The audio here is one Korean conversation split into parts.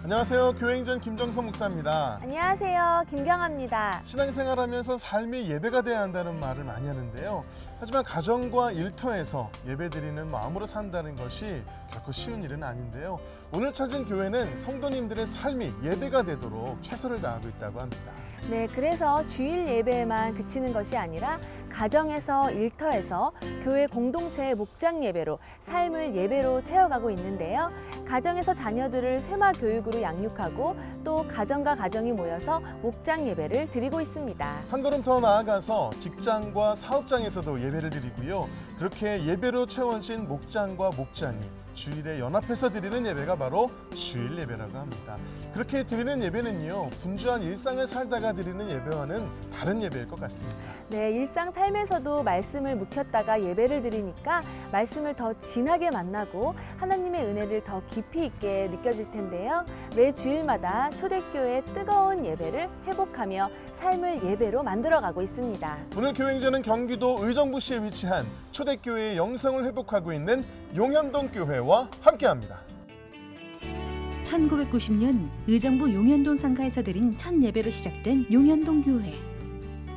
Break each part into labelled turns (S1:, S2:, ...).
S1: 안녕하세요. 교회행전 김정성 목사입니다.
S2: 안녕하세요. 김경아입니다.
S1: 신앙생활하면서 삶이 예배가 돼야 한다는 말을 많이 하는데요. 하지만 가정과 일터에서 예배드리는 마음으로 산다는 것이 결코 쉬운 일은 아닌데요. 오늘 찾은 교회는 성도님들의 삶이 예배가 되도록 최선을 다하고 있다고 합니다.
S2: 네, 그래서 주일 예배에만 그치는 것이 아니라 가정에서, 일터에서, 교회 공동체의 목장 예배로 삶을 예배로 채워가고 있는데요. 가정에서 자녀들을 쇠마 교육으로 양육하고 또 가정과 가정이 모여서 목장 예배를 드리고 있습니다.
S1: 한 걸음 더 나아가서 직장과 사업장에서도 예배를 드리고요. 그렇게 예배로 채워진 목장과 목장이 주일에 연합해서 드리는 예배가 바로 주일 예배라고 합니다. 그렇게 드리는 예배는요, 분주한 일상을 살다가 드리는 예배와는 다른 예배일 것 같습니다.
S2: 네, 일상 삶에서도 말씀을 묵혔다가 예배를 드리니까 말씀을 더 진하게 만나고 하나님의 은혜를 더 깊이 있게 느껴질 텐데요. 매 주일마다 초대교회의 뜨거운 예배를 회복하며 삶을 예배로 만들어가고 있습니다.
S1: 오늘 교회행전은 경기도 의정부시에 위치한 초대교회의 영성을 회복하고 있는 용현동 교회와 함께합니다.
S3: 1990년 의정부 용현동 상가에서 드린 첫 예배로 시작된 용현동 교회.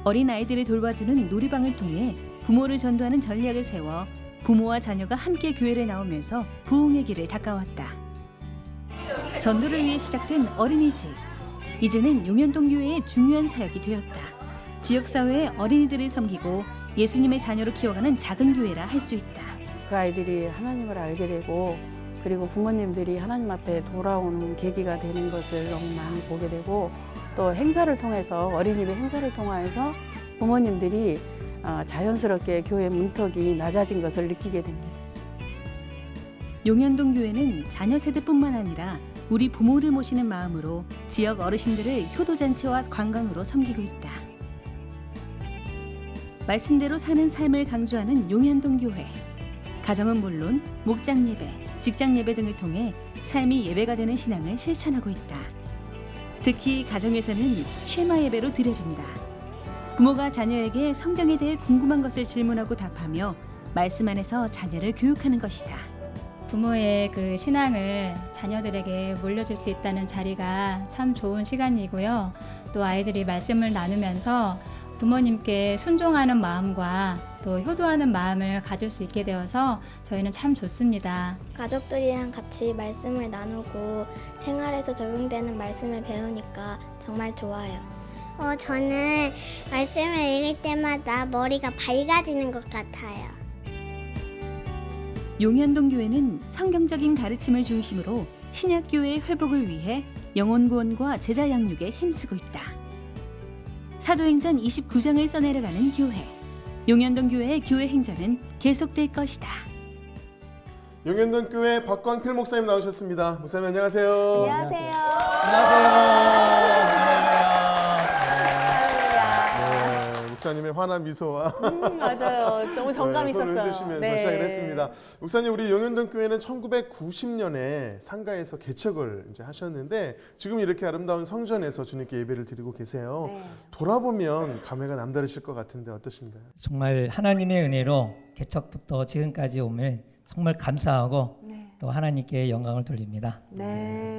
S3: 어린 아이들을 돌봐주는 놀이방을 통해 부모를 전도하는 전략을 세워 부모와 자녀가 함께 교회를 나오면서 부흥의 길을 닦아왔다. 전도를 위해 시작된 어린이집. 이제는 용현동 교회의 중요한 사역이 되었다. 지역사회의 어린이들을 섬기고 예수님의 자녀로 키워가는 작은 교회라 할 수 있다.
S4: 그 아이들이 하나님을 알게 되고 그리고 부모님들이 하나님 앞에 돌아오는 계기가 되는 것을 너무 많이 보게 되고 또 행사를 통해서 어린이집 행사를 통해서 부모님들이 자연스럽게 교회 문턱이 낮아진 것을 느끼게 됩니다.
S3: 용현동 교회는 자녀 세대뿐만 아니라 우리 부모를 모시는 마음으로 지역 어르신들을 효도잔치와 관광으로 섬기고 있다. 말씀대로 사는 삶을 강조하는 용현동 교회. 가정은 물론 목장 예배, 직장 예배 등을 통해 삶이 예배가 되는 신앙을 실천하고 있다. 특히 가정에서는 쉐마 예배로 드려진다. 부모가 자녀에게 성경에 대해 궁금한 것을 질문하고 답하며 말씀 안에서 자녀를 교육하는 것이다.
S5: 부모의 그 신앙을 자녀들에게 물려줄 수 있다는 자리가 참 좋은 시간이고요. 또 아이들이 말씀을 나누면서 부모님께 순종하는 마음과 또 효도하는 마음을 가질 수 있게 되어서 저희는 참 좋습니다.
S6: 가족들이랑 같이 말씀을 나누고 생활에서 적용되는 말씀을 배우니까 정말 좋아요.
S7: 저는 말씀을 읽을 때마다 머리가 밝아지는 것 같아요.
S3: 용현동 교회는 성경적인 가르침을 중심으로 신약교회의 회복을 위해 영혼 구원과 제자 양육에 힘쓰고 있다. 사도행전 29장을 써내려가는 교회. 용현동 교회의 교회 행전은 계속될 것이다.
S1: 용현동 교회 박광필 목사님 나오셨습니다. 목사님 안녕하세요.
S2: 안녕하세요.
S1: 목사님의 환한 미소와
S2: 맞아요. 너무 정감 있었어요.
S1: 손을 흔드시면서 시작을 했습니다. 목사님, 우리 용현동 교회는 1990년에 상가에서 개척을 이제 하셨는데 지금 이렇게 아름다운 성전에서 주님께 예배를 드리고 계세요.
S2: 네.
S1: 돌아보면 감회가 남다르실 것 같은데 어떠신가요?
S8: 정말 하나님의 은혜로 개척부터 지금까지 오면 정말 감사하고 또 하나님께 영광을 돌립니다.
S2: 네.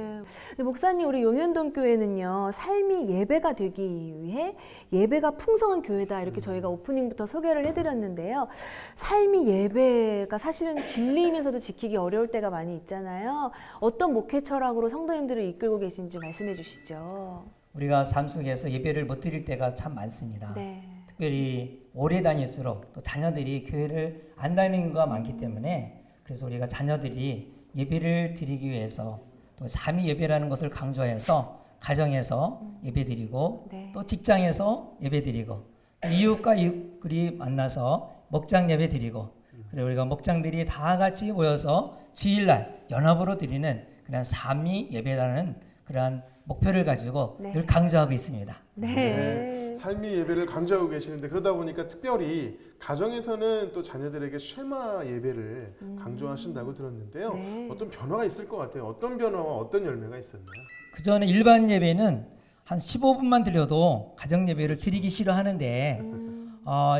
S2: 근데 목사님, 우리 용현동 교회는요, 삶이 예배가 되기 위해 예배가 풍성한 교회다, 이렇게 저희가 오프닝부터 소개를 해드렸는데요. 삶이 예배가 사실은 진리이면서도 지키기 어려울 때가 많이 있잖아요. 어떤 목회 철학으로 성도님들을 이끌고 계신지 말씀해 주시죠.
S8: 우리가 삶 속에서 예배를 못 드릴 때가 참 많습니다.
S2: 네.
S8: 특별히 오래 다닐수록 또 자녀들이 교회를 안 다니는 경우가 많기 때문에 그래서 우리가 자녀들이 예배를 드리기 위해서 또 삼위 예배라는 것을 강조해서 가정에서 예배드리고 또 직장에서 예배드리고 이웃과 이웃들이 만나서 목장 예배드리고 그리고 우리가 목장들이 다 같이 모여서 주일날 연합으로 드리는 그런 삼위 예배라는 그러한 목표를 가지고 늘 강조하고 있습니다.
S1: 네. 삶이 예배를 강조하고 계시는데 그러다 보니까 특별히 가정에서는 또 자녀들에게 쉐마 예배를 강조하신다고 들었는데요.
S2: 네.
S1: 어떤 변화가 있을 것 같아요. 어떤 변화와 어떤 열매가 있었나요?
S8: 그 전에 일반 예배는 한 15분만 드려도 가정 예배를 드리기 싫어하는데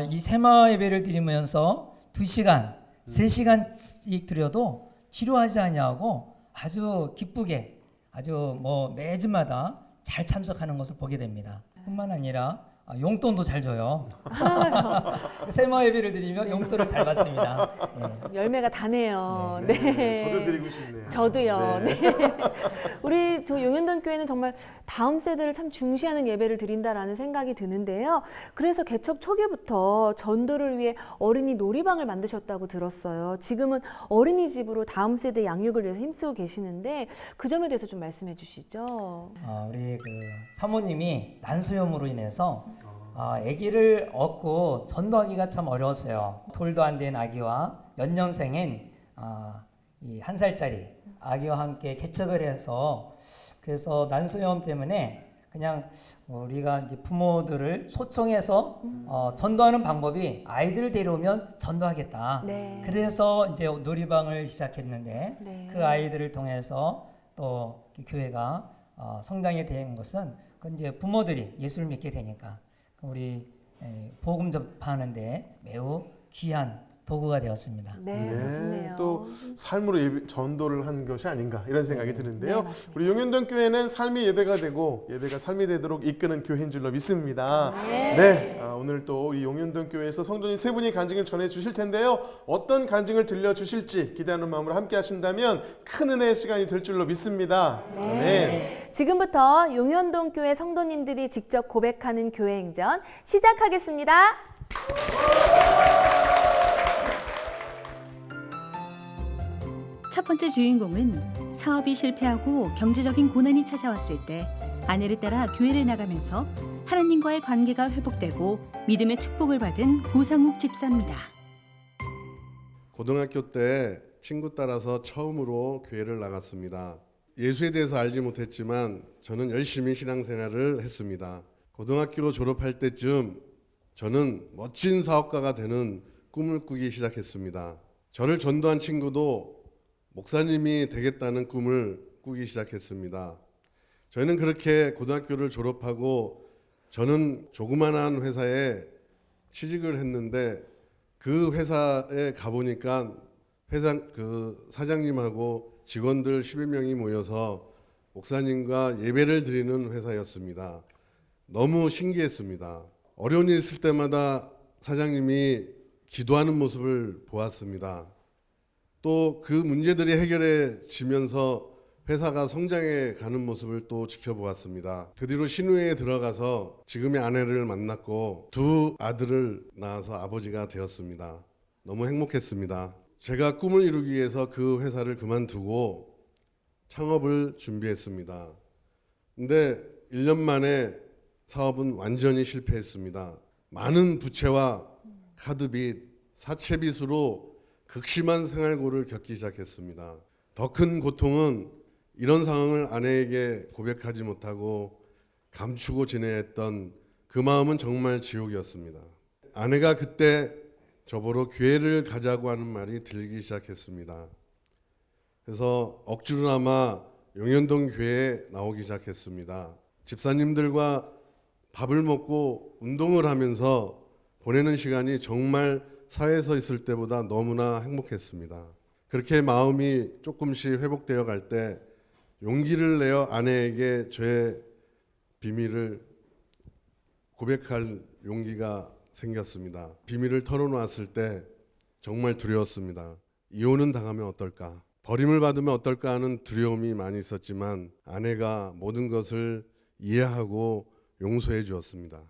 S8: 이 세마 예배를 드리면서 2시간, 3시간씩 드려도 지루하지 않냐고 아주 기쁘게 아주 뭐 매주마다 잘 참석하는 것을 보게 됩니다. 뿐만 아니라 용돈도 잘 줘요. 세마 예배를 드리면 용돈을 잘 받습니다. 예.
S2: 열매가 다네요.
S8: 네.
S2: 네.
S1: 저도 드리고 싶네요.
S2: 저도요.
S1: 네.
S2: 네. 우리 저 용현동 교회는 정말 다음 세대를 참 중시하는 예배를 드린다라는 생각이 드는데요. 그래서 개척 초기부터 전도를 위해 어린이 놀이방을 만드셨다고 들었어요. 지금은 어린이집으로 다음 세대 양육을 위해서 힘쓰고 계시는데 그 점에 대해서 좀 말씀해 주시죠.
S8: 우리 그 사모님이 난소염으로 인해서 아기를 얻고 전도하기가 참 어려웠어요. 돌도 안 된 아기와 연년생인 이 1살짜리 아기와 함께 개척을 해서 그래서 난소염 때문에 그냥 우리가 이제 부모들을 초청해서 전도하는 방법이 아이들을 데려오면 전도하겠다.
S2: 네.
S8: 그래서 이제 놀이방을 시작했는데
S2: 네.
S8: 그 아이들을 통해서 또 교회가 성장이 된 것은 그 이제 부모들이 예수를 믿게 되니까 우리 복음 접하는데 매우 귀한 도구가 되었습니다.
S2: 네, 그렇네요.
S1: 또 삶으로 전도를 한 것이 아닌가 이런 생각이 드는데요.
S2: 네, 맞습니다.
S1: 우리 용현동 교회는 삶이 예배가 되고 예배가 삶이 되도록 이끄는 교회인 줄로 믿습니다. 네, 오늘 또 우리 용현동 교회에서 성도님 세 분이 간증을 전해 주실 텐데요. 어떤 간증을 들려 주실지 기대하는 마음으로 함께 하신다면 큰 은혜의 시간이 될 줄로 믿습니다. 네.
S2: 지금부터 용현동 교회 성도님들이 직접 고백하는 교회 행전 시작하겠습니다.
S3: 첫 번째 주인공은 사업이 실패하고 경제적인 고난이 찾아왔을 때 아내를 따라 교회를 나가면서 하나님과의 관계가 회복되고 믿음의 축복을 받은 고상욱 집사입니다.
S9: 고등학교 때 친구 따라서 처음으로 교회를 나갔습니다. 예수에 대해서 알지 못했지만 저는 열심히 신앙생활을 했습니다. 고등학교 졸업할 때쯤 저는 멋진 사업가가 되는 꿈을 꾸기 시작했습니다. 저를 전도한 친구도 목사님이 되겠다는 꿈을 꾸기 시작했습니다. 저희는 그렇게 고등학교를 졸업하고 저는 조그만한 회사에 취직을 했는데 그 회사에 가보니까 사장님하고 직원들 11명이 모여서 목사님과 예배를 드리는 회사였습니다. 너무 신기했습니다. 어려운 일 있을 때마다 사장님이 기도하는 모습을 보았습니다. 또 그 문제들이 해결해지면서 회사가 성장해 가는 모습을 또 지켜보았습니다. 그 뒤로 신우회에 들어가서 지금의 아내를 만났고 두 아들을 낳아서 아버지가 되었습니다. 너무 행복했습니다. 제가 꿈을 이루기 위해서 그 회사를 그만두고 창업을 준비했습니다. 근데 1년 만에 사업은 완전히 실패했습니다. 많은 부채와 카드빚, 사채빚으로 극심한 생활고를 겪기 시작했습니다. 더 큰 고통은 이런 상황을 아내에게 고백하지 못하고 감추고 지내했던 그 마음은 정말 지옥이었습니다. 아내가 그때 저보러 교회를 가자고 하는 말이 들리기 시작했습니다. 그래서 억지로나마 용현동 교회에 나오기 시작했습니다. 집사님들과 밥을 먹고 운동을 하면서 보내는 시간이 정말 사회에서 있을 때보다 너무나 행복했습니다. 그렇게 마음이 조금씩 회복되어 갈 때 용기를 내어 아내에게 저의 비밀을 고백할 용기가 생겼습니다. 비밀을 털어놓았을 때 정말 두려웠습니다. 이혼은 당하면 어떨까? 버림을 받으면 어떨까 하는 두려움이 많이 있었지만 아내가 모든 것을 이해하고 용서해 주었습니다.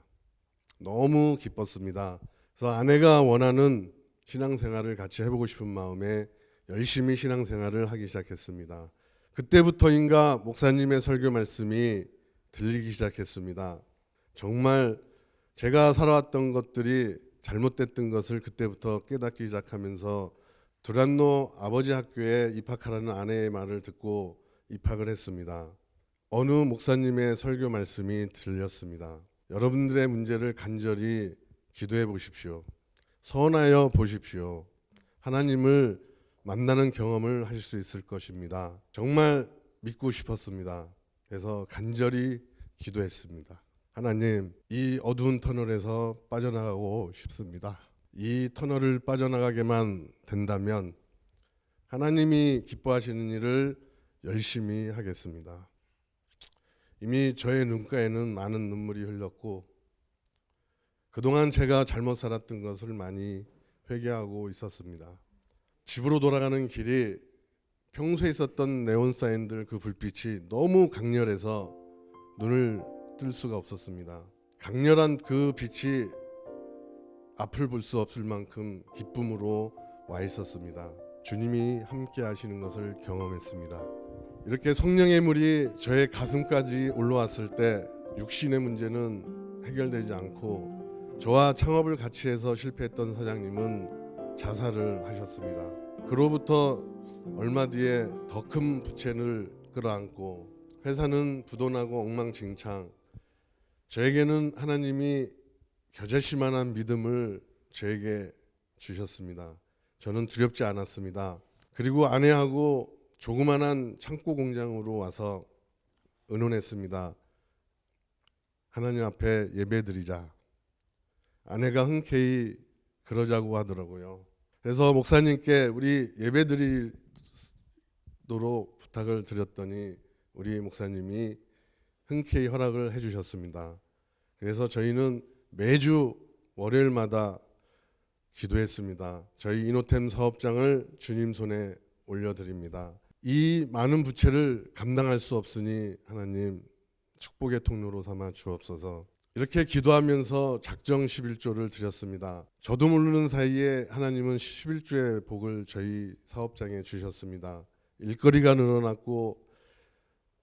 S9: 너무 기뻤습니다. 그래서 아내가 원하는 신앙생활을 같이 해보고 싶은 마음에 열심히 신앙생활을 하기 시작했습니다. 그때부터인가 목사님의 설교 말씀이 들리기 시작했습니다. 정말 제가 살아왔던 것들이 잘못됐던 것을 그때부터 깨닫기 시작하면서 두란노 아버지 학교에 입학하라는 아내의 말을 듣고 입학을 했습니다. 어느 목사님의 설교 말씀이 들렸습니다. 여러분들의 문제를 간절히 기도해 보십시오. 서원하여 보십시오. 하나님을 만나는 경험을 하실 수 있을 것입니다. 정말 믿고 싶었습니다. 그래서 간절히 기도했습니다. 하나님, 이 어두운 터널에서 빠져나가고 싶습니다. 이 터널을 빠져나가게만 된다면 하나님이 기뻐하시는 일을 열심히 하겠습니다. 이미 저의 눈가에는 많은 눈물이 흘렀고 그동안 제가 잘못 살았던 것을 많이 회개하고 있었습니다. 집으로 돌아가는 길이 평소에 있었던 네온 사인들 그 불빛이 너무 강렬해서 눈을 뜰 수가 없었습니다. 강렬한 그 빛이 앞을 볼 수 없을 만큼 기쁨으로 와 있었습니다. 주님이 함께 하시는 것을 경험했습니다. 이렇게 성령의 물이 저의 가슴까지 올라왔을 때 육신의 문제는 해결되지 않고 저와 창업을 같이 해서 실패했던 사장님은 자살을 하셨습니다. 그로부터 얼마 뒤에 더 큰 부채를 끌어안고 회사는 부도나고 엉망진창. 저에게는 하나님이 겨자씨만한 믿음을 저에게 주셨습니다. 저는 두렵지 않았습니다. 그리고 아내하고 조그만한 창고 공장으로 와서 의논했습니다. 하나님 앞에 예배드리자. 아내가 흔쾌히 그러자고 하더라고요. 그래서 목사님께 우리 예배드리도록 부탁을 드렸더니 우리 목사님이 흔쾌히 허락을 해주셨습니다. 그래서 저희는 매주 월요일마다 기도했습니다. 저희 이노템 사업장을 주님 손에 올려드립니다. 이 많은 부채를 감당할 수 없으니 하나님 축복의 통로로 삼아 주옵소서. 이렇게 기도하면서 작정 11조를 드렸습니다. 저도 모르는 사이에 하나님은 11조의 복을 저희 사업장에 주셨습니다. 일거리가 늘어났고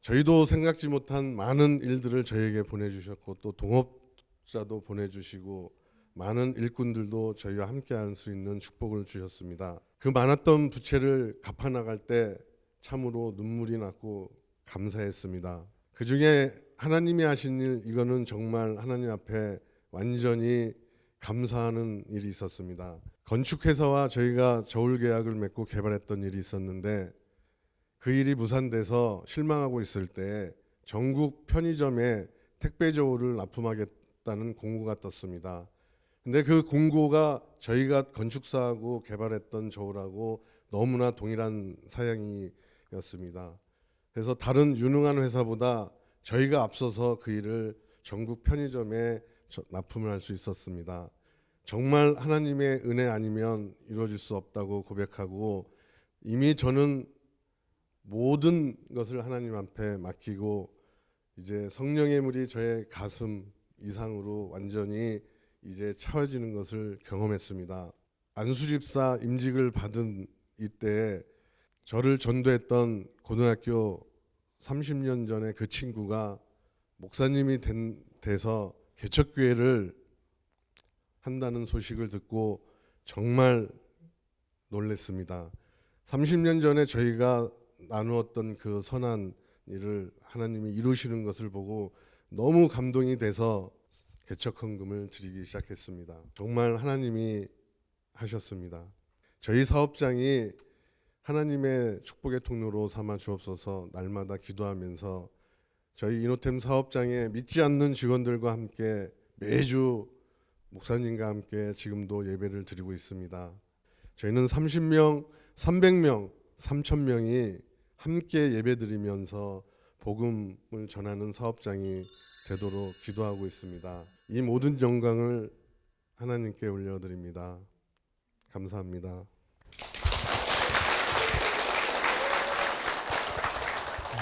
S9: 저희도 생각지 못한 많은 일들을 저희에게 보내주셨고 또 동업자도 보내주시고 많은 일꾼들도 저희와 함께할 수 있는 축복을 주셨습니다. 그 많았던 부채를 갚아나갈 때 참으로 눈물이 났고 감사했습니다. 그 중에 하나님이 하신 일, 이거는 정말 하나님 앞에 완전히 감사하는 일이 있었습니다. 건축회사와 저희가 저울 계약을 맺고 개발했던 일이 있었는데 그 일이 무산돼서 실망하고 있을 때 전국 편의점에 택배 저울을 납품하겠다는 공고가 떴습니다. 근데 그 공고가 저희가 건축사하고 개발했던 저울하고 너무나 동일한 사양이었습니다. 그래서 다른 유능한 회사보다 저희가 앞서서 그 일을 전국 편의점에 납품을 할 수 있었습니다. 정말 하나님의 은혜 아니면 이루어질 수 없다고 고백하고 이미 저는 모든 것을 하나님 앞에 맡기고 이제 성령의 물이 저의 가슴 이상으로 완전히 이제 차워지는 것을 경험했습니다. 안수집사 임직을 받은 이때 저를 전도했던 고등학교 30년 전에 그 친구가 목사님이 돼서 개척교회를 한다는 소식을 듣고 정말 놀랐습니다. 30년 전에 저희가 나누었던 그 선한 일을 하나님이 이루시는 것을 보고 너무 감동이 돼서 개척헌금을 드리기 시작했습니다. 정말 하나님이 하셨습니다. 저희 사업장이 하나님의 축복의 통로로 삼아 주옵소서. 날마다 기도하면서 저희 이노템 사업장에 믿지 않는 직원들과 함께 매주 목사님과 함께 지금도 예배를 드리고 있습니다. 저희는 30명, 300명, 3,000명이 함께 예배드리면서 복음을 전하는 사업장이 되도록 기도하고 있습니다. 이 모든 영광을 하나님께 올려드립니다. 감사합니다.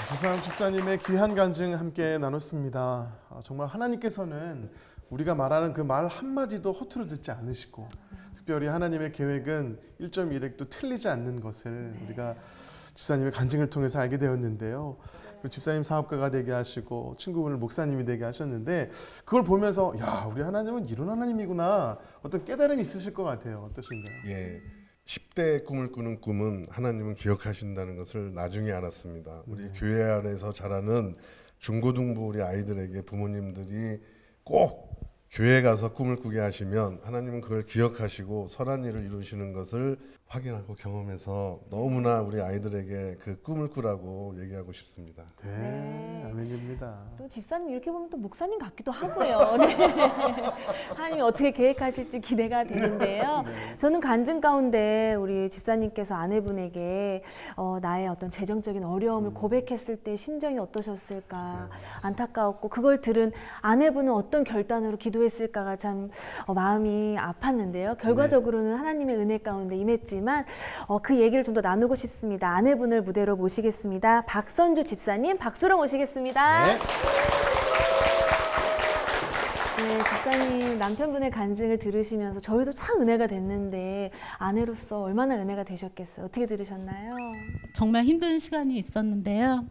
S1: 조상 집사님의 귀한 간증 함께 나눴습니다. 정말 하나님께서는 우리가 말하는 그 말 한마디도 허투루 듣지 않으시고 특별히 하나님의 계획은 1.1획도 틀리지 않는 것을 우리가 집사님의 간증을 통해서 알게 되었는데요. 집사님 사업가가 되게 하시고 친구분을 목사님이 되게 하셨는데 그걸 보면서 야, 우리 하나님은 이런 하나님이구나 어떤 깨달음이 있으실 것 같아요. 어떠신가요?
S9: 예, 10대의 꿈을 꾸는 꿈은 하나님은 기억하신다는 것을 나중에 알았습니다. 우리 교회 안에서 자라는 중고등부 우리 아이들에게 부모님들이 꼭 교회에 가서 꿈을 꾸게 하시면 하나님은 그걸 기억하시고 선한 일을 이루시는 것을 확인하고 경험해서 너무나 우리 아이들에게 그 꿈을 꾸라고 얘기하고 싶습니다.
S1: 네, 아멘입니다.
S2: 또 집사님 이렇게 보면 또 목사님 같기도 하고요. 네. 하나님이 어떻게 계획하실지 기대가 되는데요. 저는 간증 가운데 우리 집사님께서 아내분에게 나의 어떤 재정적인 어려움을 고백했을 때 심정이 어떠셨을까 안타까웠고, 그걸 들은 아내분은 어떤 결단으로 기도했을까가 참 마음이 아팠는데요. 결과적으로는 하나님의 은혜 가운데 임했지만 그 얘기를 좀 더 나누고 싶습니다. 아내분을 무대로 모시겠습니다. 박선주 집사님 박수로 모시겠습니다.
S1: 네.
S2: 네, 집사님 남편분의 간증을 들으시면서 저희도 참 은혜가 됐는데 아내로서 얼마나 은혜가 되셨겠어요? 어떻게 들으셨나요?
S10: 정말 힘든 시간이 있었는데요.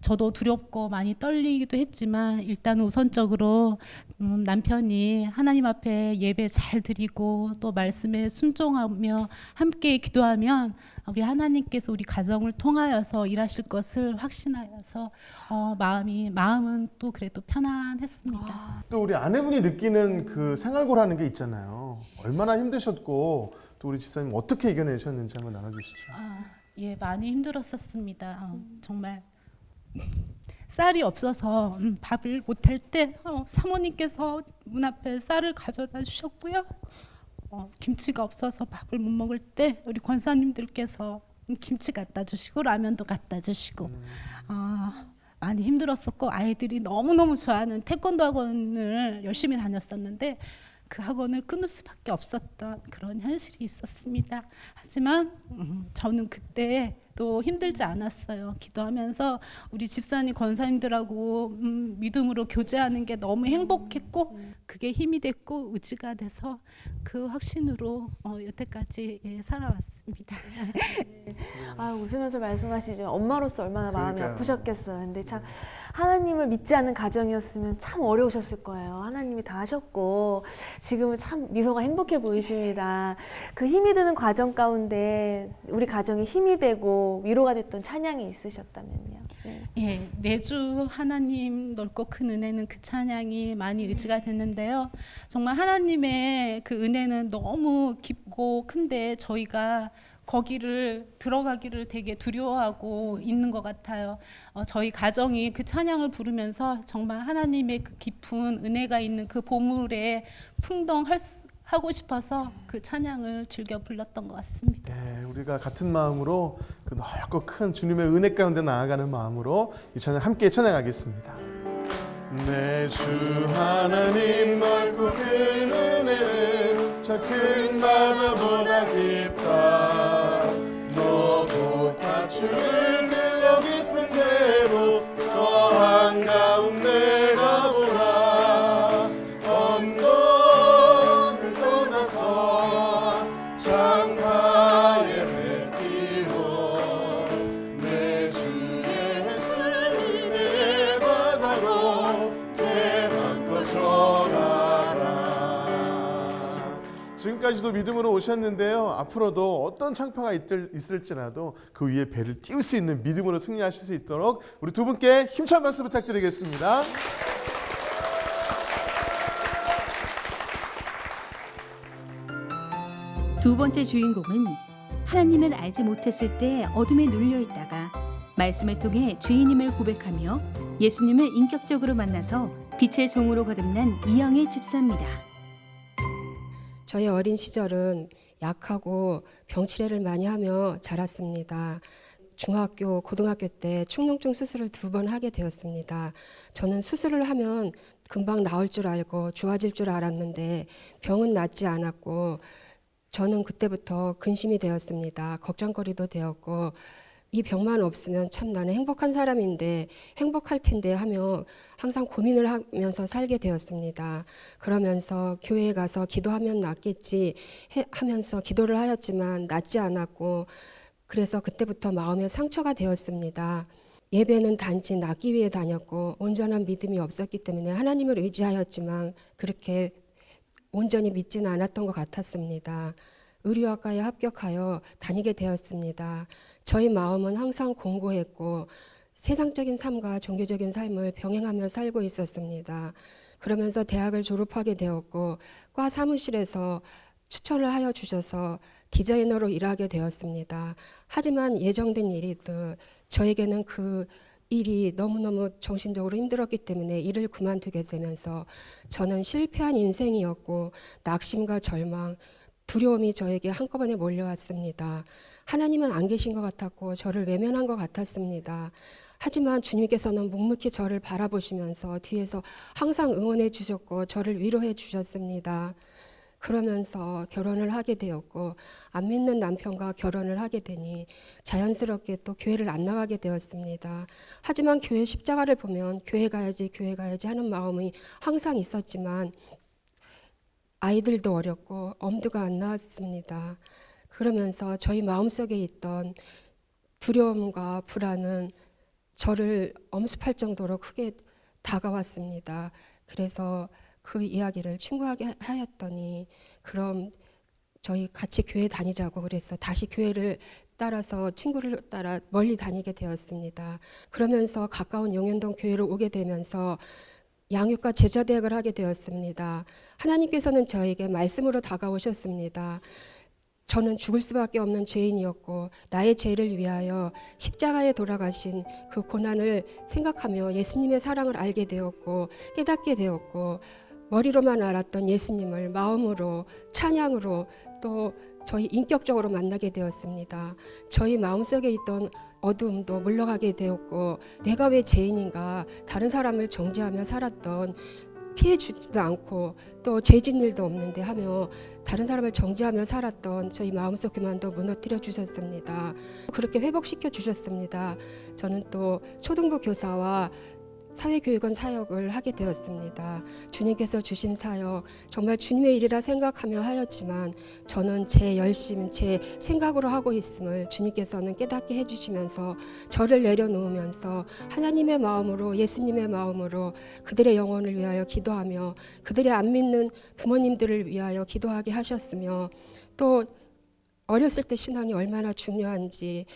S10: 저도 두렵고 많이 떨리기도 했지만 일단 우선적으로 남편이 하나님 앞에 예배 잘 드리고 또 말씀에 순종하며 함께 기도하면 우리 하나님께서 우리 가정을 통하여서 일하실 것을 확신하여서 마음은 또 그래도 편안했습니다.
S1: 또 우리 아내분이 느끼는 그 생활고라는 게 있잖아요. 얼마나 힘드셨고 또 우리 집사님 어떻게 이겨내셨는지 한번 나눠주시죠.
S10: 예, 많이 힘들었었습니다. 정말 쌀이 없어서 밥을 못할 때 사모님께서 문 앞에 쌀을 가져다 주셨고요. 김치가 없어서 밥을 못 먹을 때 우리 권사님들께서 김치 갖다 주시고 라면도 갖다 주시고 많이 힘들었었고, 아이들이 너무너무 좋아하는 태권도 학원을 열심히 다녔었는데 그 학원을 끊을 수밖에 없었던 그런 현실이 있었습니다. 하지만 저는 그때 또 힘들지 않았어요. 기도하면서 우리 집사님 권사님들하고 믿음으로 교제하는 게 너무 행복했고 그게 힘이 됐고 의지가 돼서 그 확신으로 여태까지 살아왔습니다.
S2: 웃으면서 말씀하시지만 엄마로서 얼마나 마음이
S1: 그러니까요.
S2: 아프셨겠어요. 근데 참 하나님을 믿지 않는 가정이었으면 참 어려우셨을 거예요. 하나님이 다 하셨고 지금은 참 미소가 행복해 보이십니다. 그 힘이 드는 과정 가운데 우리 가정이 힘이 되고 위로가 됐던 찬양이 있으셨다면요. 네.
S10: 예, 매주 하나님 넓고 큰 은혜는 그 찬양이 많이 의지가 됐는데요. 정말 하나님의 그 은혜는 너무 깊고 큰데 저희가 거기를 들어가기를 되게 두려워하고 있는 것 같아요. 저희 가정이 그 찬양을 부르면서 정말 하나님의 그 깊은 은혜가 있는 그 보물에 하고 싶어서 그 찬양을 즐겨 불렀던 것 같습니다.
S1: 네, 우리가 같은 마음으로 그 넓고 큰 주님의 은혜 가운데 나아가는 마음으로 이 찬양 함께 찬양하겠습니다. 내 주 하나님 넓고 큰 은혜는 저 큰 바다보다 깊다. 너도 다추를 들러 깊은 데로 저 한가운데 가보라. 언덕을 떠나서 창가에 뱉기로 내 주의 은혜의 바다로 지금까지도 믿음으로 오셨는데요. 앞으로도 어떤 창파가 있을지라도 그 위에 배를 띄울 수 있는 믿음으로 승리하실 수 있도록 우리 두 분께 힘찬 박수 부탁드리겠습니다.
S3: 두 번째 주인공은 하나님을 알지 못했을 때 어둠에 눌려 있다가 말씀을 통해 죄인임을 고백하며 예수님을 인격적으로 만나서 빛의 종으로 거듭난 이영애 집사입니다.
S11: 저의 어린 시절은 약하고 병치레를 많이 하며 자랐습니다. 중학교, 고등학교 때 축농증 수술을 2번 하게 되었습니다. 저는 수술을 하면 금방 나을 줄 알고 좋아질 줄 알았는데 병은 낫지 않았고 저는 그때부터 근심이 되었습니다. 걱정거리도 되었고 이 병만 없으면 참 나는 행복한 사람인데 행복할 텐데 하며 항상 고민을 하면서 살게 되었습니다. 그러면서 교회에 가서 기도하면 낫겠지 하면서 기도를 하였지만 낫지 않았고 그래서 그때부터 마음에 상처가 되었습니다. 예배는 단지 낫기 위해 다녔고 온전한 믿음이 없었기 때문에 하나님을 의지하였지만 그렇게 온전히 믿지는 않았던 것 같았습니다. 의료학과에 합격하여 다니게 되었습니다. 저희 마음은 항상 공고했고 세상적인 삶과 종교적인 삶을 병행하며 살고 있었습니다. 그러면서 대학을 졸업하게 되었고 과 사무실에서 추천을 하여 주셔서 디자이너로 일하게 되었습니다. 하지만 예정된 일이 저에게는 그 일이 너무너무 정신적으로 힘들었기 때문에 일을 그만두게 되면서 저는 실패한 인생이었고 낙심과 절망, 두려움이 저에게 한꺼번에 몰려왔습니다. 하나님은 안 계신 것 같았고 저를 외면한 것 같았습니다. 하지만 주님께서는 묵묵히 저를 바라보시면서 뒤에서 항상 응원해 주셨고 저를 위로해 주셨습니다. 그러면서 결혼을 하게 되었고 안 믿는 남편과 결혼을 하게 되니 자연스럽게 또 교회를 안 나가게 되었습니다. 하지만 교회 십자가를 보면 교회 가야지 하는 마음이 항상 있었지만 아이들도 어렸고 엄두가 안 나왔습니다. 그러면서 저희 마음속에 있던 두려움과 불안은 저를 엄습할 정도로 크게 다가왔습니다. 그래서 그 이야기를 친구에게 하였더니 그럼 저희 같이 교회 다니자고 그래서 다시 교회를 따라서 친구를 따라 멀리 다니게 되었습니다. 그러면서 가까운 용현동 교회로 오게 되면서 양육과 제자대학을 하게 되었습니다. 하나님께서는 저에게 말씀으로 다가오셨습니다. 저는 죽을 수밖에 없는 죄인이었고 나의 죄를 위하여 십자가에 돌아가신 그 고난을 생각하며 예수님의 사랑을 알게 되었고 깨닫게 되었고 머리로만 알았던 예수님을 마음으로 찬양으로 또 저희 인격적으로 만나게 되었습니다. 저희 마음속에 있던 어두움도 물러가게 되었고 내가 왜 죄인인가 다른 사람을 정죄하며 살았던 피해 주지도 않고 또 죄진 일도 없는데 하며 다른 사람을 정죄하며 살았던 저희 마음속 교만도 무너뜨려 주셨습니다. 그렇게 회복시켜 주셨습니다. 저는 또 초등부 교사와 사회교육원 사역을 하게 되었습니다. 주님께서 주신 사역 정말 주님의 일이라 생각하며 하였지만 저는 제 열심, 제 생각으로 하고 있음을 주님께서는 깨닫게 해주시면서 저를 내려놓으면서 하나님의 마음으로 예수님의 마음으로 그들의 영혼을 위하여 기도하며 그들의 안 믿는 부모님들을 위하여 기도하게 하셨으며 또 어렸을 때 신앙이 얼마나 중요한지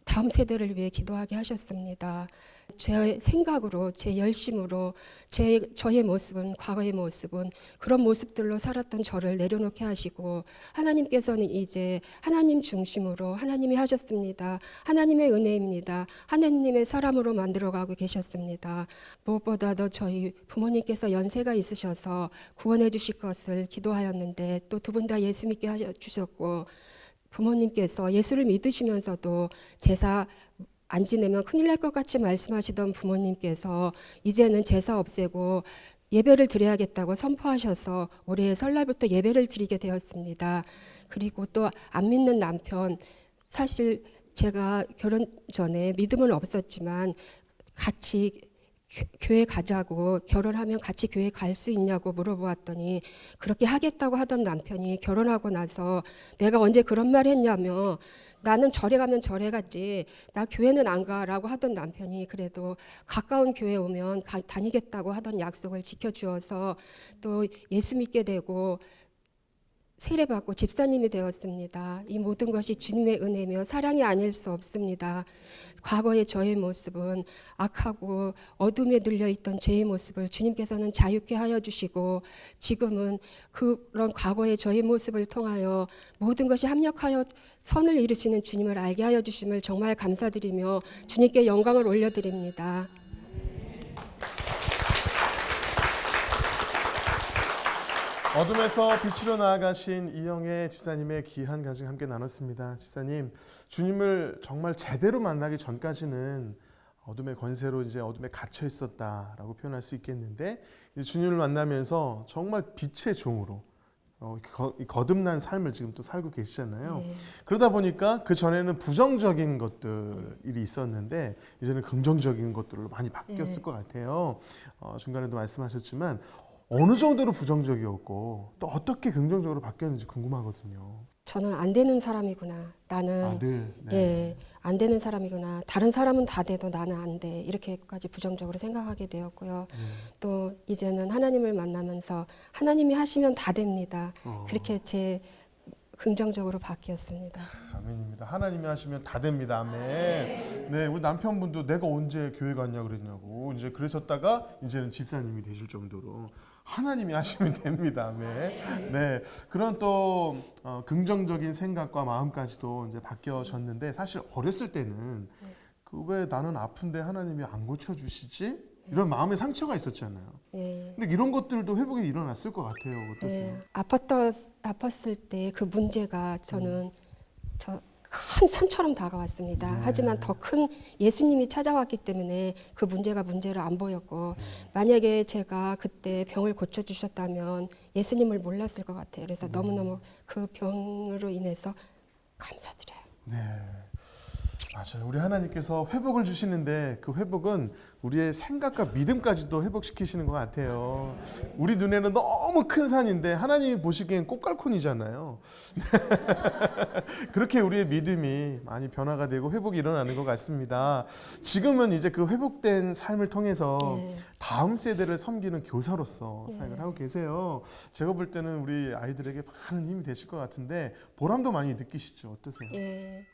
S11: 다음 세대를 위해 기도하게 하셨습니다. 제 생각으로, 제 열심으로, 저의 모습은, 과거의 모습은 그런 모습들로 살았던 저를 내려놓게 하시고 하나님께서는 이제 하나님 중심으로 하나님이 하셨습니다. 하나님의 은혜입니다. 하나님의 사람으로 만들어가고 계셨습니다. 무엇보다도 저희 부모님께서 연세가 있으셔서 구원해 주실 것을 기도하였는데 또 두 분 다 예수 믿게 해주셨고 부모님께서 예수를 믿으시면서도 제사 안 지내면 큰일 날 것 같이 말씀하시던 부모님께서 이제는 제사 없애고 예배를 드려야겠다고 선포하셔서 올해 설날부터 예배를 드리게 되었습니다. 그리고 또 안 믿는 남편, 사실 제가 결혼 전에 믿음은 없었지만 같이 교회 가자고 결혼하면 같이 교회 갈 수 있냐고 물어보았더니 그렇게 하겠다고 하던 남편이 결혼하고 나서 내가 언제 그런 말 했냐며 나는 절에 가면 절에 갔지 나 교회는 안 가라고 하던 남편이 그래도 가까운 교회 오면 다니겠다고 하던 약속을 지켜주어서 또 예수 믿게 되고 세례받고 집사님이 되었습니다. 이 모든 것이 주님의 은혜며 사랑이 아닐 수 없습니다. 과거의 저의 모습은 악하고 어둠에 눌려있던 죄의 모습을 주님께서는 자유케 하여 주시고 지금은 그런 과거의 저의 모습을 통하여 모든 것이 합력하여 선을 이루시는 주님을 알게 하여 주심을 정말 감사드리며 주님께 영광을 올려드립니다.
S1: 어둠에서 빛으로 나아가신 이영애 집사님의 귀한 가정 함께 나눴습니다. 집사님, 주님을 정말 제대로 만나기 전까지는 어둠의 권세로 이제 어둠에 갇혀 있었다라고 표현할 수 있겠는데 이제 주님을 만나면서 정말 빛의 종으로 거듭난 삶을 지금 또 살고 계시잖아요.
S11: 네.
S1: 그러다 보니까 그 전에는 부정적인 것들이 있었는데 이제는 긍정적인 것들로 많이 바뀌었을 것 같아요. 중간에도 말씀하셨지만 어느 정도로 부정적이었고 또 어떻게 긍정적으로 바뀌었는지 궁금하거든요.
S11: 저는 안 되는 사람이구나. 나는
S1: 네.
S11: 안 되는 사람이구나. 다른 사람은 다 돼도 나는 안 돼. 이렇게까지 부정적으로 생각하게 되었고요. 또 이제는 하나님을 만나면서 하나님이 하시면 다 됩니다. 그렇게 제 긍정적으로 바뀌었습니다.
S1: 아멘입니다. 하나님이 하시면 다 됩니다. 아멘. 네, 우리 남편분도 내가 언제 교회 갔냐 그랬냐고 이제 그러셨다가 이제는 집사님이 되실 정도로 하나님이 하시면 됩니다. 아멘. 네, 그런 또 긍정적인 생각과 마음까지도 이제 바뀌어졌는데 사실 어렸을 때는 그 왜 나는 아픈데 하나님이 안 고쳐주시지? 이런 마음의 상처가 있었잖아요. 근데 이런 것들도 회복이 일어났을 것 같아요. 어떠세요?
S11: 아팠을 때 그 문제가 저는 큰 산처럼 다가왔습니다. 하지만 더 큰 예수님이 찾아왔기 때문에 그 문제가 문제로 안 보였고 만약에 제가 그때 병을 고쳐주셨다면 예수님을 몰랐을 것 같아요. 그래서 너무너무 그 병으로 인해서 감사드려요.
S1: 네. 맞아요. 우리 하나님께서 회복을 주시는데 그 회복은 우리의 생각과 믿음까지도 회복시키시는 것 같아요. 우리 눈에는 너무 큰 산인데 하나님이 보시기엔 꽃갈콘이잖아요. 그렇게 우리의 믿음이 많이 변화가 되고 회복이 일어나는 것 같습니다. 지금은 이제 그 회복된 삶을 통해서 다음 세대를 섬기는 교사로서 사역을 하고 계세요. 제가 볼 때는 우리 아이들에게 많은 힘이 되실 것 같은데 보람도 많이 느끼시죠? 어떠세요?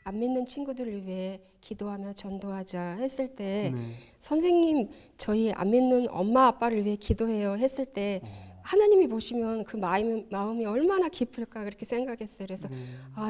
S11: 안 믿는 친구들을 위해 기도하며 전도하자 했을 때 선생님 저희 안 믿는 엄마 아빠를 위해 기도해요 했을 때 하나님이 보시면 그 마음이 얼마나 깊을까 그렇게 생각했어요. 그래서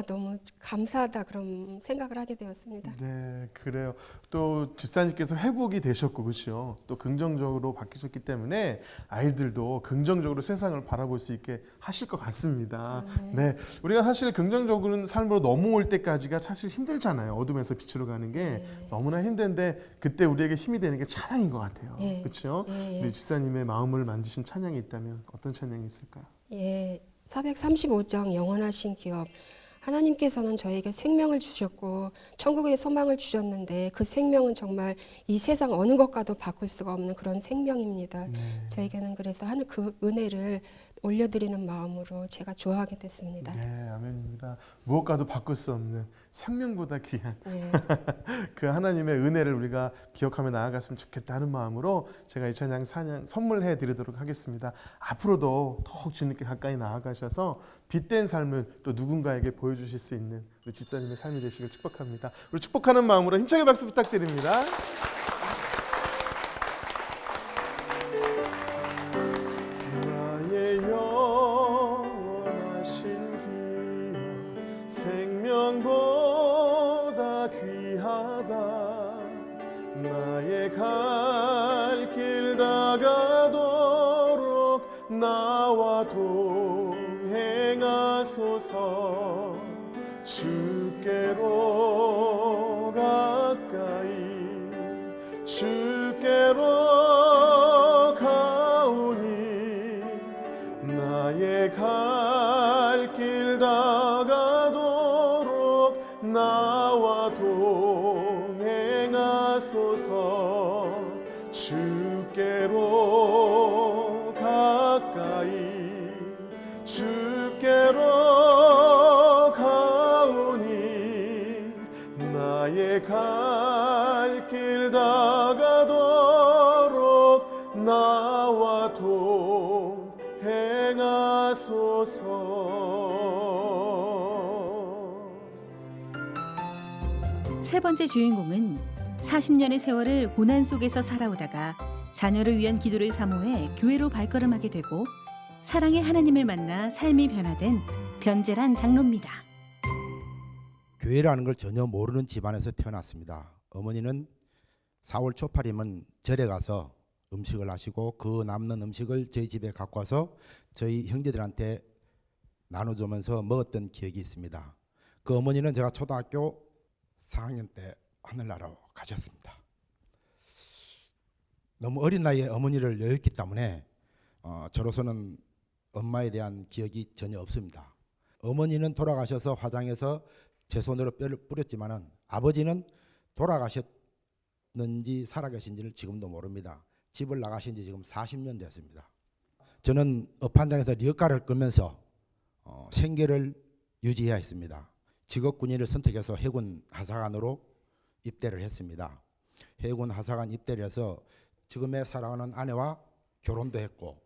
S11: 너무 감사하다 그런 생각을 하게 되었습니다.
S1: 네, 그래요. 또 집사님께서 회복이 되셨고 그렇죠. 또 긍정적으로 바뀌셨기 때문에 아이들도 긍정적으로 세상을 바라볼 수 있게 하실 것 같습니다. 네, 우리가 사실 긍정적인 삶으로 넘어올 때까지가 사실 힘들잖아요. 어둠에서 빛으로 가는 게 너무나 힘든데 그때 우리에게 힘이 되는 게 찬양인 것 같아요. 그렇죠? 우리 집사님의 마음을 만지신 찬양이 있다면 어떤 찬양이 있을까요?
S11: 435장 영원하신 기업. 하나님께서는 저에게 생명을 주셨고 천국의 소망을 주셨는데 그 생명은 정말 이 세상 어느 것과도 바꿀 수가 없는 그런 생명입니다. 저에게는 그래서 하늘 그 은혜를 올려드리는 마음으로 제가 좋아하게 됐습니다.
S1: 네, 아멘입니다. 무엇과도 바꿀 수 없는 생명보다 귀한 그 하나님의 은혜를 우리가 기억하며 나아갔으면 좋겠다 하는 마음으로 제가 이 찬양 선물해 드리도록 하겠습니다. 앞으로도 더욱 주님께 가까이 나아가셔서 빛된 삶을 또 누군가에게 보여주실 수 있는 우리 집사님의 삶이 되시길 축복합니다. 우리 축복하는 마음으로 힘차게 박수 부탁드립니다. 나의 영원하신 기업 생명보다 귀하다. 나의 갈 길 다가도록 나와 동행하소서. 주께로 가까이 주께로 가오니 나의 갈 길 다가도록 나와 동행하소서. 주께로 가까이 주께로 가오니 나의 갈 길 다가도록 나와 동행하소서.
S3: 세 번째 주인공은 40년의 세월을 고난 속에서 살아오다가 자녀를 위한 기도를 사모해 교회로 발걸음하게 되고 사랑의 하나님을 만나 삶이 변화된 변재란 장로입니다.
S12: 교회라는 걸 전혀 모르는 집안에서 태어났습니다. 어머니는 4월 초팔이면 절에 가서 음식을 하시고 그 남는 음식을 저희 집에 갖고 와서 저희 형제들한테 나눠주면서 먹었던 기억이 있습니다. 그 어머니는 제가 초등학교 4학년 때 하늘나라로 가셨습니다. 너무 어린 나이에 어머니를 여겼기 때문에 저로서는 엄마에 대한 기억이 전혀 없습니다. 어머니는 돌아가셔서 화장해서 제 손으로 뼈를 뿌렸지만은 아버지는 돌아가셨는지 살아계신지를 지금도 모릅니다. 집을 나가신 지 지금 40년 됐습니다. 저는 업한장에서 리어카를 끌면서 생계를 유지해야 했습니다. 직업군인을 선택해서 해군 하사관으로 입대를 했습니다. 해군 하사관 입대를 해서 지금의 사랑하는 아내와 결혼도 했고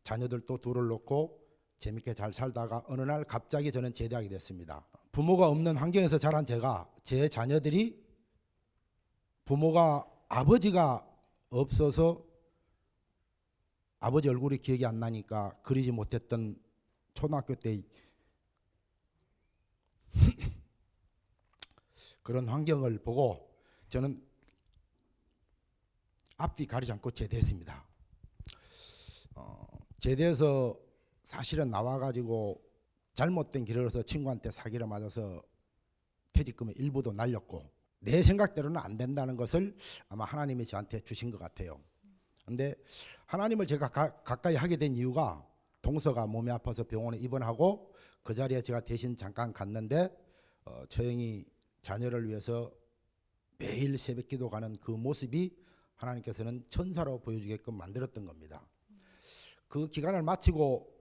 S12: 자녀들도 둘을 놓고 재밌게 잘 살다가 어느 날 갑자기 저는 제대하게 됐습니다. 부모가 없는 환경에서 자란 제가 제 자녀들이 부모가 아버지가 없어서 아버지 얼굴이 기억이 안 나니까 그리지 못했던 초등학교 때 그런 환경을 보고 저는 앞뒤 가리지 않고 제대했습니다. 제대해서 사실은 나와가지고 잘못된 길을 해서 친구한테 사기를 맞아서 퇴직금의 일부도 날렸고 내 생각대로는 안 된다는 것을 아마 하나님이 저한테 주신 것 같아요. 근데 하나님을 제가 가까이 하게 된 이유가 동서가 몸이 아파서 병원에 입원하고 그 자리에 제가 대신 잠깐 갔는데 처형이 자녀를 위해서 매일 새벽 기도 가는 그 모습이 하나님께서는 천사로 보여주게끔 만들었던 겁니다. 그 기간을 마치고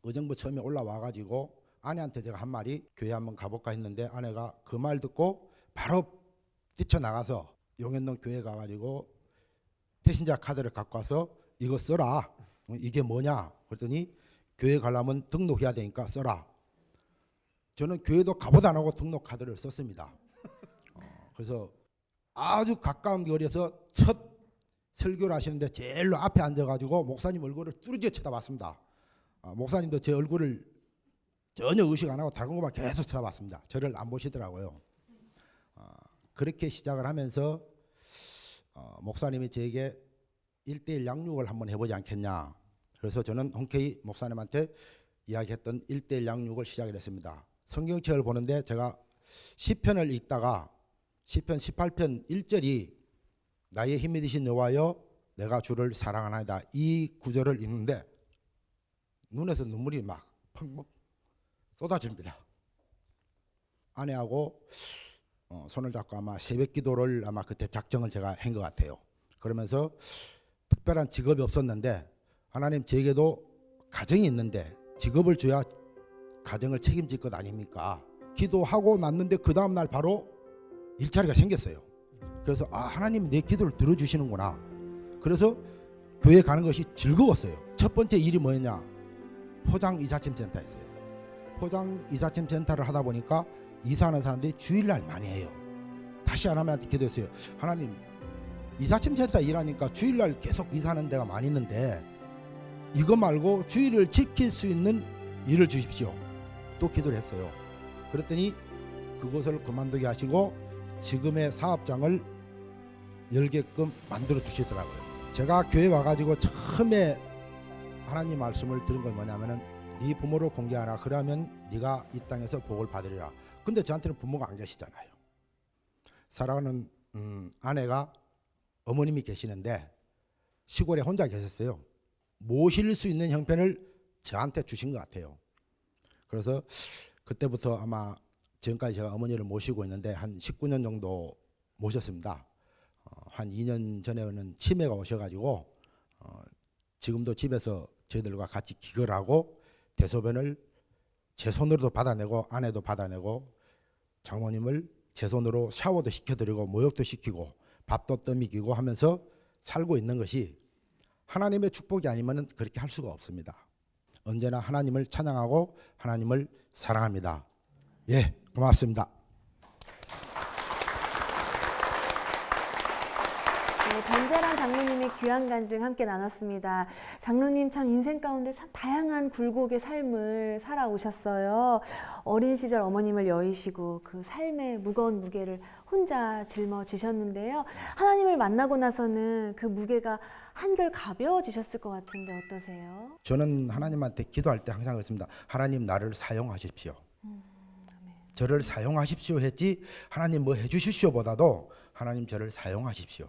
S12: 의정부 처음에 올라와가지고 아내한테 제가 한 말이 교회 한번 가볼까 했는데 아내가 그 말 듣고 바로 뛰쳐나가서 용현동 교회 가가지고 태신자 카드를 갖고 와서 이거 써라. 이게 뭐냐? 그랬더니 교회 가려면 등록해야 되니까 써라. 저는 교회도 가보도 안 하고 등록 카드를 썼습니다. 그래서 아주 가까운 거리에서 첫 설교를 하시는데 제일로 앞에 앉아가지고 목사님 얼굴을 뚜렷이 쳐다봤습니다. 목사님도 제 얼굴을 전혀 의식 안 하고 다른 것만 계속 쳐다봤습니다. 저를 안 보시더라고요. 그렇게 시작을 하면서 목사님이 저에게 1:1 양육을 한번 해보지 않겠냐. 그래서 저는 흔쾌히 목사님한테 이야기했던 1:1 양육을 시작을 했습니다. 성경책을 보는데 제가 시편을 읽다가 시편 18편 1절이 나의 힘이 되신 여호와여 내가 주를 사랑하나이다. 이 구절을 읽는데 눈에서 눈물이 막 펑펑 쏟아집니다. 아내하고 손을 잡고 아마 새벽 기도를 아마 그때 작정을 제가 한 것 같아요. 그러면서 특별한 직업이 없었는데 하나님 제게도 가정이 있는데 직업을 줘야 가정을 책임질 것 아닙니까? 기도하고 났는데 그 다음날 바로 일자리가 생겼어요. 그래서 하나님 내 기도를 들어주시는구나. 그래서 교회 가는 것이 즐거웠어요. 첫 번째 일이 뭐였냐? 포장 이삿짐 센터였어요. 포장 이삿짐 센터를 하다 보니까 이사하는 사람들이 주일날 많이 해요. 다시 하나님한테 기도했어요. 하나님 이삿짐 센터 일하니까 주일날 계속 이사하는 데가 많이 있는데 이거 말고 주일을 지킬 수 있는 일을 주십시오. 또 기도를 했어요. 그랬더니 그곳을 그만두게 하시고 지금의 사업장을 열게끔 만들어 주시더라고요. 제가 교회 와가지고 처음에 하나님 말씀을 들은 건 뭐냐면은 네 부모를 공개하라. 그러면 네가 이 땅에서 복을 받으리라. 근데 저한테는 부모가 안 계시잖아요. 사랑하는 아내가 어머님이 계시는데 시골에 혼자 계셨어요. 모실 수 있는 형편을 저한테 주신 것 같아요. 그래서 그때부터 아마 지금까지 제가 어머니를 모시고 있는데 한 19년 정도 모셨습니다. 한 2년 전에는 치매가 오셔가지고 지금도 집에서 저희들과 같이 기거하고 대소변을 제 손으로도 받아내고 아내도 받아내고 장모님을 제 손으로 샤워도 시켜드리고 모욕도 시키고 밥도 떠먹이고 하면서 살고 있는 것이 하나님의 축복이 아니면 그렇게 할 수가 없습니다. 언제나 하나님을 찬양하고 하나님을 사랑합니다. 예, 고맙습니다.
S2: 변재란 장로님의 귀한 간증 함께 나눴습니다. 장로님 참 인생 가운데 참 다양한 굴곡의 삶을 살아오셨어요. 어린 시절 어머님을 여의시고 그 삶의 무거운 무게를 혼자 짊어지셨는데요. 하나님을 만나고 나서는 그 무게가 한결 가벼워지셨을 것 같은데 어떠세요?
S12: 저는 하나님한테 기도할 때 항상 그렇습니다. 하나님 나를 사용하십시오. 저를 사용하십시오 했지 하나님 뭐 해주십시오 보다도 하나님 저를 사용하십시오.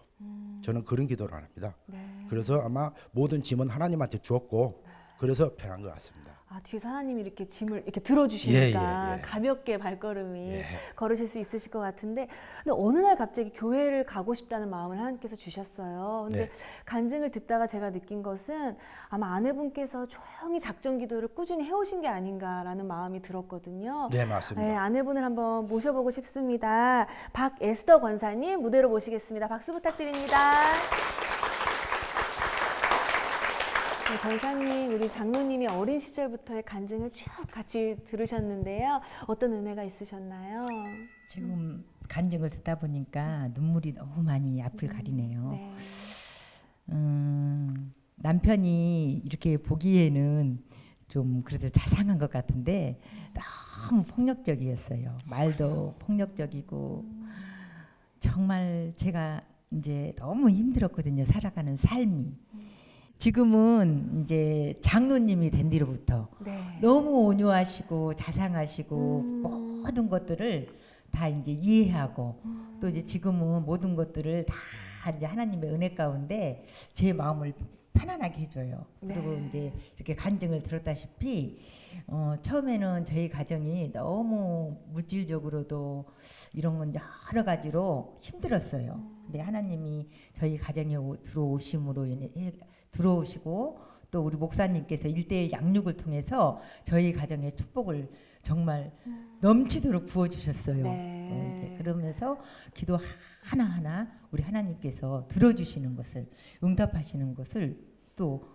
S12: 저는 그런 기도를 합니다.
S2: 네.
S12: 그래서 아마 모든 짐은 하나님한테 주었고 그래서 편한 것 같습니다.
S2: 뒤에서 하나님이 이렇게 짐을 이렇게 들어주시니까
S12: 예.
S2: 가볍게 발걸음이 걸으실 수 있으실 것 같은데, 근데 어느 날 갑자기 교회를 가고 싶다는 마음을 하나님께서 주셨어요. 근데 간증을 듣다가 제가 느낀 것은 아마 아내분께서 조용히 작정 기도를 꾸준히 해오신 게 아닌가라는 마음이 들었거든요.
S12: 네, 맞습니다.
S2: 네, 아내분을 한번 모셔보고 싶습니다. 박에스더 권사님 무대로 모시겠습니다. 박수 부탁드립니다. 권사님, 우리 장로님이 어린 시절부터의 간증을 쭉 같이 들으셨는데요. 어떤 은혜가 있으셨나요?
S13: 지금 간증을 듣다 보니까 눈물이 너무 많이 앞을 가리네요.
S2: 네.
S13: 남편이 이렇게 보기에는 좀 그래도 자상한 것 같은데 너무 폭력적이었어요. 말도 폭력적이고 정말 제가 이제 너무 힘들었거든요. 살아가는 삶이. 지금은 이제 장로님이 된 뒤로부터
S2: 네.
S13: 너무 온유하시고 자상하시고 모든 것들을 다 이제 이해하고 또 이제 지금은 모든 것들을 다 이제 하나님의 은혜 가운데 제 마음을 편안하게 해줘요.
S2: 네.
S13: 그리고 이제 이렇게 간증을 들었다시피 처음에는 저희 가정이 너무 물질적으로도 이런 건 여러 가지로 힘들었어요. 근데 하나님이 저희 가정에 들어오심으로 인해 들어오시고 또 우리 목사님께서 1:1 양육을 통해서 저희 가정의 축복을 정말 넘치도록 부어주셨어요.
S2: 네.
S13: 이제 그러면서 기도 하나하나 우리 하나님께서 들어주시는 것을 응답하시는 것을 또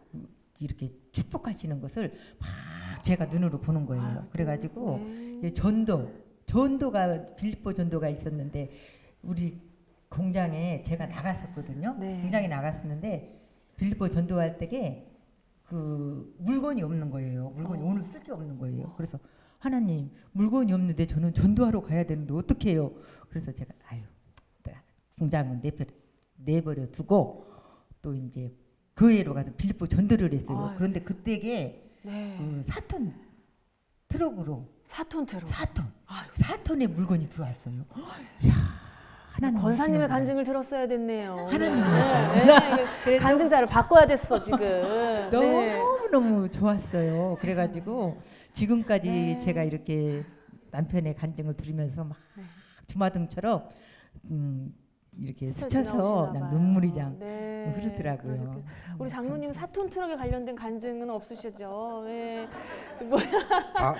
S13: 이렇게 축복하시는 것을 막 제가 눈으로 보는 거예요. 그래가지고 이제 전도가 빌립보 전도가 있었는데 우리 공장에 제가 나갔었거든요.
S2: 네.
S13: 공장에 나갔었는데 빌립보 전도할 때에 그 물건이 없는 거예요. 물건이 오늘 쓸 게 없는 거예요. 그래서 하나님 물건이 없는데 저는 전도하러 가야 되는데 어떻게 해요? 그래서 제가 공장은 내버려 두고 또 이제 교회로 가서 빌립보 전도를 했어요. 그런데 그때게 그 4톤 트럭으로
S2: 4톤 트럭.
S13: 4톤의 물건이 들어왔어요. 이야, 하나님
S2: 권사님의
S13: 하시는구나.
S2: 간증을 들었어야 됐네요.
S13: 하나님
S2: 네. 간증자를 바꿔야 됐어 지금.
S13: 너무 좋았어요. 그래가지고 지금까지
S2: 네.
S13: 제가 이렇게 남편의 간증을 들으면서 막 주마등처럼 이렇게 스쳐서 난 눈물이 장 흐르더라고요.
S2: 그러셨겠어요. 우리 장로님 4톤 트럭에 관련된 간증은 없으시죠? 네.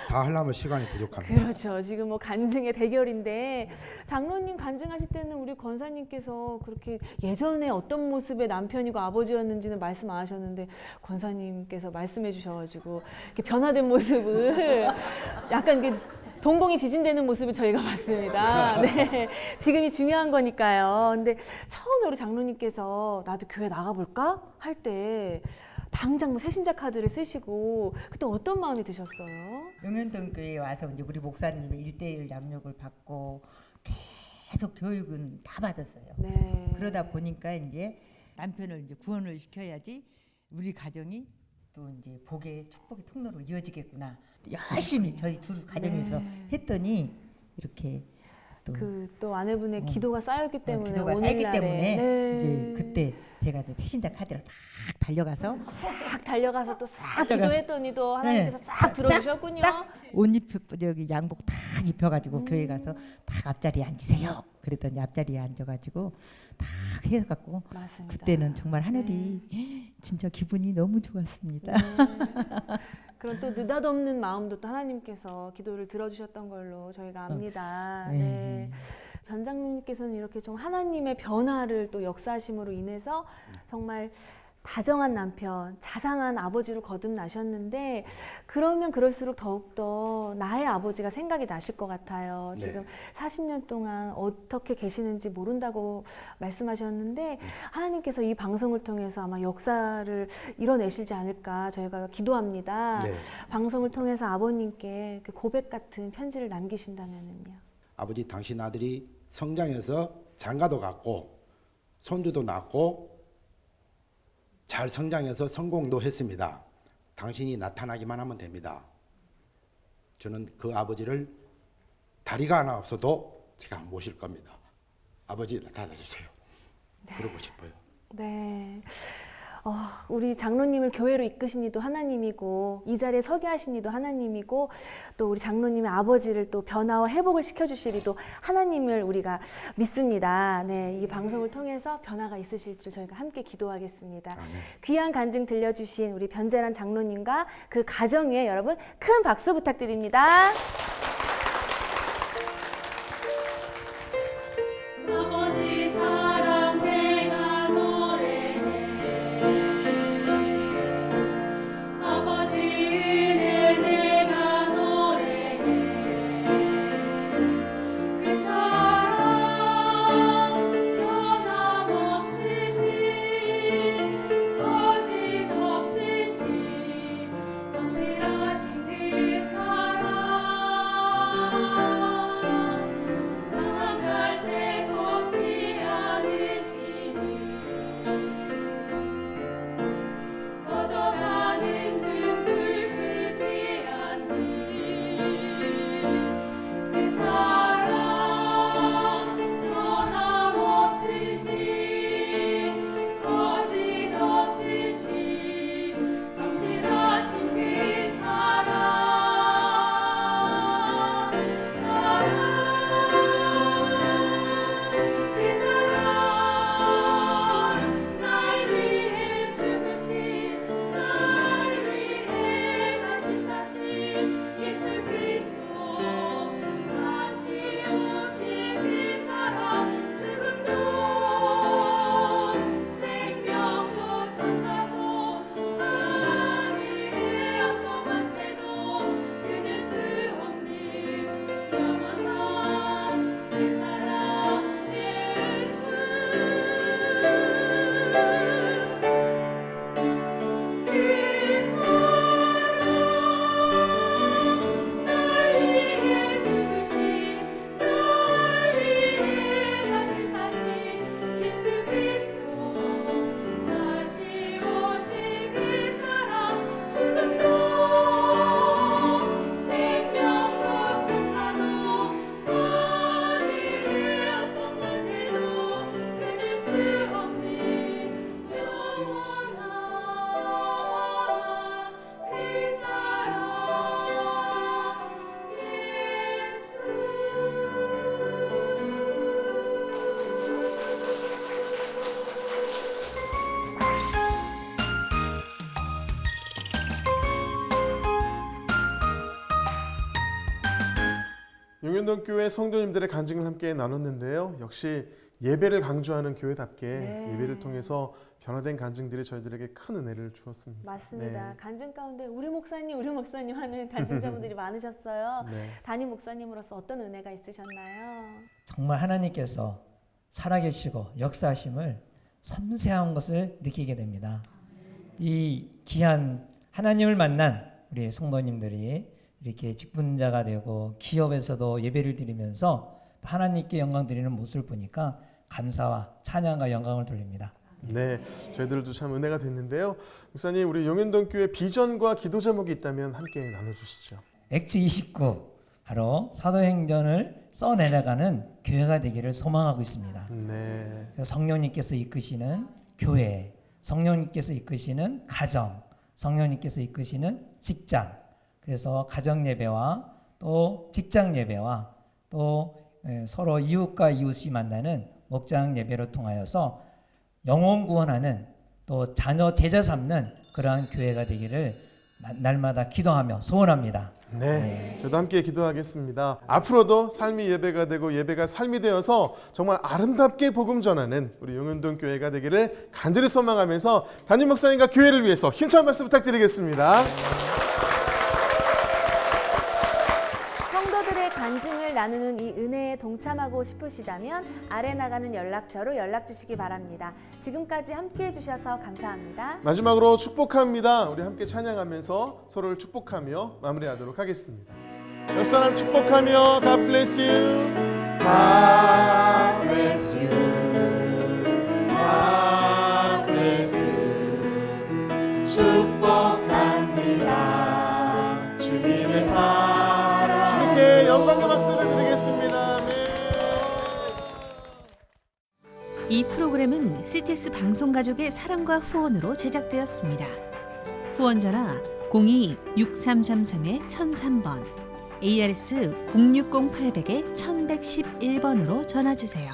S12: 다 하려면 시간이 부족합니다.
S2: 그렇죠. 지금 뭐 간증의 대결인데 장로님 간증하실 때는 우리 권사님께서 그렇게 예전에 어떤 모습의 남편이고 아버지였는지는 말씀 안 하셨는데 권사님께서 말씀해 주셔가지고 이렇게 변화된 모습을 약간 이게 동공이 지진되는 모습을 저희가 봤습니다. 네, 지금이 중요한 거니까요. 근데 처음에 우리 장로님께서 나도 교회 나가볼까 할 때 당장 뭐 새신자 카드를 쓰시고 그때 어떤 마음이 드셨어요?
S13: 용현동 교회에 와서 이제 우리 목사님의 1:1 양육을 받고 계속 교육은 다 받았어요.
S2: 네.
S13: 그러다 보니까 이제 남편을 이제 구원을 시켜야지 우리 가정이 또 이제 복의 축복의 통로로 이어지겠구나. 열심히 저희 둘 가정에서 했더니 이렇게
S2: 또 아내분의 기도가 쌓였기 때문에
S13: 기도가 쌓였기 때문에 이제 그때 제가 새신자 카드를 막 달려가서
S2: 또 싹 기도했더니 또 하나님께서 싹 들어주셨군요.
S13: 옷 양복 다 입혀가지고 교회 가서 딱 앞자리에 앉으세요. 그랬더니 앞자리에 앉아가지고 딱 해갖고 그때는 정말 하늘이 진짜 기분이 너무 좋았습니다.
S2: 그런 또 느닷없는 마음도 또 하나님께서 기도를 들어주셨던 걸로 저희가 압니다. 네. 변장로님께서는 이렇게 좀 하나님의 변화를 또 역사하심으로 인해서 정말 다정한 남편, 자상한 아버지로 거듭나셨는데 그러면 그럴수록 더욱더 나의 아버지가 생각이 나실 것 같아요. 지금 40년 동안 어떻게 계시는지 모른다고 말씀하셨는데 하나님께서 이 방송을 통해서 아마 역사를 이뤄내시지 않을까 저희가 기도합니다. 방송을 통해서 아버님께 그 고백 같은 편지를 남기신다면요.
S12: 아버지, 당신 아들이 성장해서 장가도 갔고 손주도 낳고 잘 성장해서 성공도 했습니다. 당신이 나타나기만 하면 됩니다. 저는 그 아버지를 다리가 하나 없어도 제가 모실 겁니다. 아버지 나타나주세요. 그러고 싶어요.
S2: 네. 우리 장로님을 교회로 이끄신 이도 하나님이고 이 자리에 서게 하신 이도 하나님이고 또 우리 장로님의 아버지를 또 변화와 회복을 시켜주실 이도 하나님을 우리가 믿습니다. 네, 이 방송을 통해서 변화가 있으실 줄 저희가 함께 기도하겠습니다. 귀한 간증 들려주신 우리 변재란 장로님과 그 가정에 여러분 큰 박수 부탁드립니다.
S3: 아버지 사랑 내가 노래해
S1: 용현동교회 성도님들의 간증을 함께 나눴는데요. 역시 예배를 강조하는 교회답게
S2: 네.
S1: 예배를 통해서 변화된 간증들이 저희들에게 큰 은혜를 주었습니다.
S2: 맞습니다.
S1: 네.
S2: 간증 가운데 우리 목사님 하는 간증자분들이 많으셨어요.
S1: 네.
S2: 담임 목사님으로서 어떤 은혜가 있으셨나요?
S8: 정말 하나님께서 살아계시고 역사하심을 섬세한 것을 느끼게 됩니다. 이 귀한 하나님을 만난 우리 성도님들이 이렇게 직분자가 되고 기업에서도 예배를 드리면서 하나님께 영광 드리는 모습을 보니까 감사와 찬양과 영광을 돌립니다.
S1: 네, 저희들도 참 은혜가 됐는데요. 목사님, 우리 용현동교회 비전과 기도 제목이 있다면 함께 나눠주시죠.
S8: 액트 29 바로 사도행전을 써내려가는 교회가 되기를 소망하고 있습니다.
S1: 네.
S8: 그래서 성령님께서 이끄시는 교회, 성령님께서 이끄시는 가정, 성령님께서 이끄시는 직장. 그래서 가정 예배와 또 직장 예배와 또 서로 이웃과 이웃이 만나는 목장 예배를 통하여서 영혼 구원하는 또 자녀 제자 삼는 그러한 교회가 되기를 날마다 기도하며 소원합니다.
S1: 네, 저도 함께 기도하겠습니다. 앞으로도 삶이 예배가 되고 예배가 삶이 되어서 정말 아름답게 복음 전하는 우리 용현동 교회가 되기를 간절히 소망하면서 담임 목사님과 교회를 위해서 힘찬 말씀 부탁드리겠습니다.
S2: 성도들의 간증을 나누는 이 은혜에 동참하고 싶으시다면 아래 나가는 연락처로 연락 주시기 바랍니다. 지금까지 함께해 주셔서 감사합니다.
S1: 마지막으로 축복합니다. 우리 함께 찬양하면서 서로를 축복하며 마무리하도록 하겠습니다. 옆 사람 축복하며 God bless you. God bless you. God bless you. 축복합니다. 주님의 사랑. 주님께 영광의 박수를 드리겠습니다. 아멘.
S3: 이 프로그램은 CTS 방송가족의 사랑과 후원으로 제작되었습니다. 후원 전화 02-6333-1003번, ARS 060-800-1111번으로 전화 주세요.